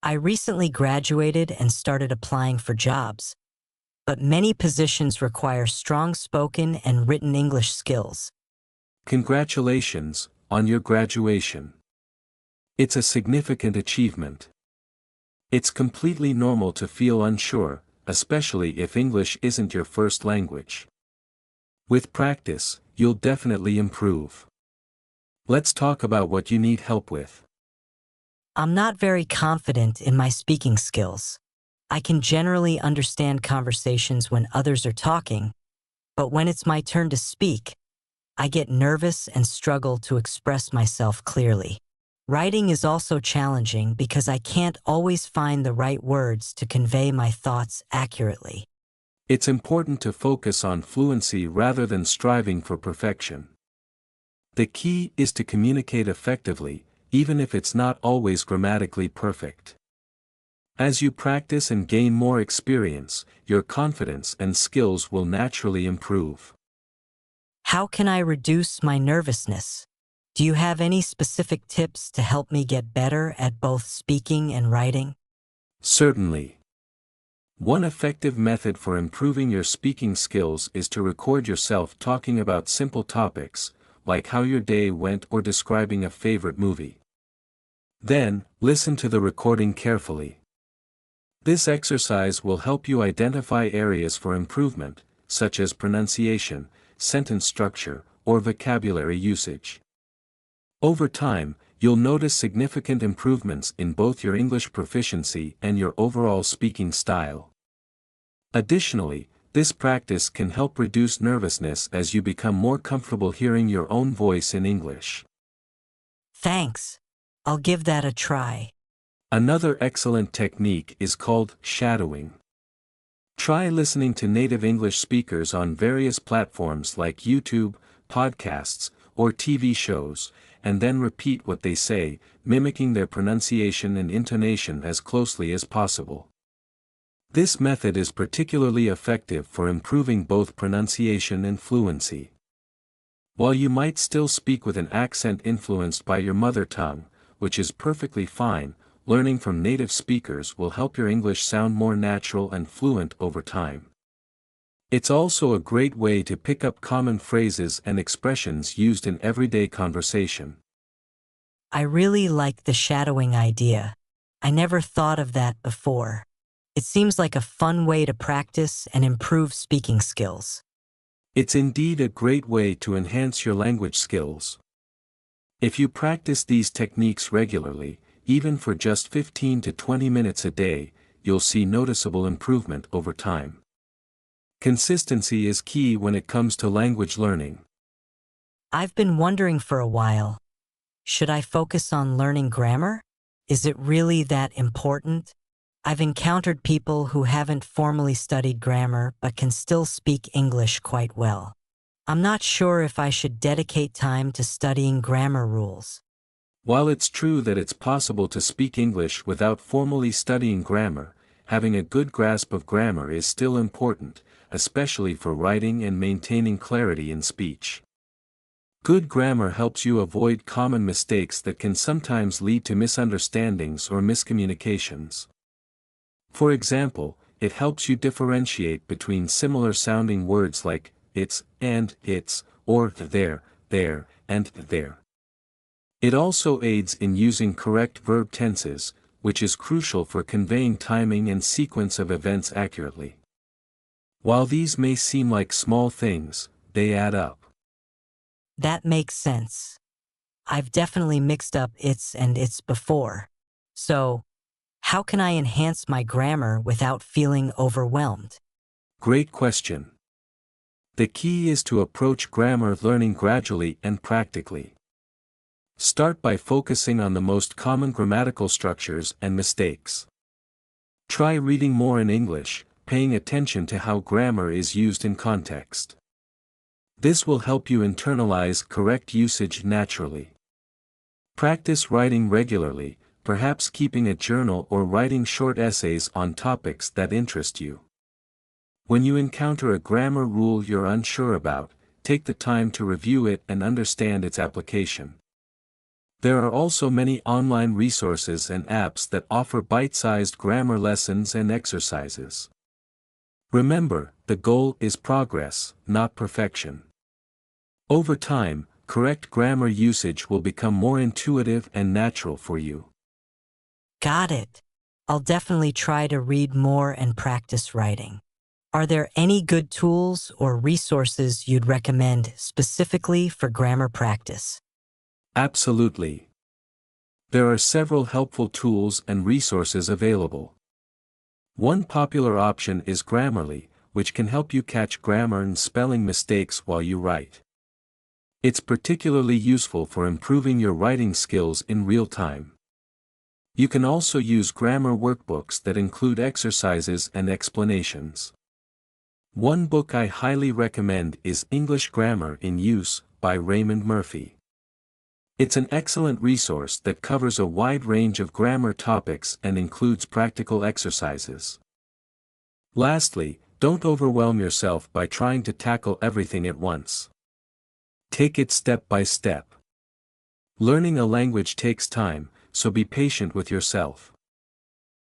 I recently graduated and started applying for jobs, but many positions require strong spoken and written English skills. Congratulations on your graduation. It's a significant achievement. It's completely normal to feel unsure, especially if English isn't your first language. With practice, you'll definitely improve. Let's talk about what you need help with. I'm not very confident in my speaking skills. I can generally understand conversations when others are talking, but when it's my turn to speak, I get nervous and struggle to express myself clearly. Writing is also challenging because I can't always find the right words to convey my thoughts accurately. It's important to focus on fluency rather than striving for perfection. The key is to communicate effectively, even if it's not always grammatically perfect. As you practice and gain more experience, your confidence and skills will naturally improve. How can I reduce my nervousness? Do you have any specific tips to help me get better at both speaking and writing? Certainly. One effective method for improving your speaking skills is to record yourself talking about simple topics, like how your day went or describing a favorite movie. Then, listen to the recording carefully. This exercise will help you identify areas for improvement, such as pronunciation, sentence structure, or vocabulary usage. Over time, you'll notice significant improvements in both your English proficiency and your overall speaking style. Additionally, this practice can help reduce nervousness as you become more comfortable hearing your own voice in English. Thanks. I'll give that a try. Another excellent technique is called shadowing. Try listening to native English speakers on various platforms like YouTube, podcasts, or TV shows, and then repeat what they say, mimicking their pronunciation and intonation as closely as possible. This method is particularly effective for improving both pronunciation and fluency. While you might still speak with an accent influenced by your mother tongue, which is perfectly fine, learning from native speakers will help your English sound more natural and fluent over time. It's also a great way to pick up common phrases and expressions used in everyday conversation. I really like the shadowing idea. I never thought of that before. It seems like a fun way to practice and improve speaking skills. It's indeed a great way to enhance your language skills. If you practice these techniques regularly, even for just 15 to 20 minutes a day, you'll see noticeable improvement over time. Consistency is key when it comes to language learning. I've been wondering for a while, should I focus on learning grammar? Is it really that important? I've encountered people who haven't formally studied grammar but can still speak English quite well. I'm not sure if I should dedicate time to studying grammar rules. While it's true that it's possible to speak English without formally studying grammar, having a good grasp of grammar is still important, especially for writing and maintaining clarity in speech. Good grammar helps you avoid common mistakes that can sometimes lead to misunderstandings or miscommunications. For example, it helps you differentiate between similar-sounding words like it's and its, or there, and there. It also aids in using correct verb tenses, which is crucial for conveying timing and sequence of events accurately. While these may seem like small things, they add up. That makes sense. I've definitely mixed up its and its before. So, how can I enhance my grammar without feeling overwhelmed? Great question. The key is to approach grammar learning gradually and practically. Start by focusing on the most common grammatical structures and mistakes. Try reading more in English, paying attention to how grammar is used in context. This will help you internalize correct usage naturally. Practice writing regularly, perhaps keeping a journal or writing short essays on topics that interest you. When you encounter a grammar rule you're unsure about, take the time to review it and understand its application. There are also many online resources and apps that offer bite-sized grammar lessons and exercises. Remember, the goal is progress, not perfection. Over time, correct grammar usage will become more intuitive and natural for you. Got it. I'll definitely try to read more and practice writing. Are there any good tools or resources you'd recommend specifically for grammar practice? Absolutely. There are several helpful tools and resources available. One popular option is Grammarly, which can help you catch grammar and spelling mistakes while you write. It's particularly useful for improving your writing skills in real time. You can also use grammar workbooks that include exercises and explanations. One book I highly recommend is English Grammar in Use by Raymond Murphy. It's an excellent resource that covers a wide range of grammar topics and includes practical exercises. Lastly, don't overwhelm yourself by trying to tackle everything at once. Take it step by step. Learning a language takes time, so be patient with yourself.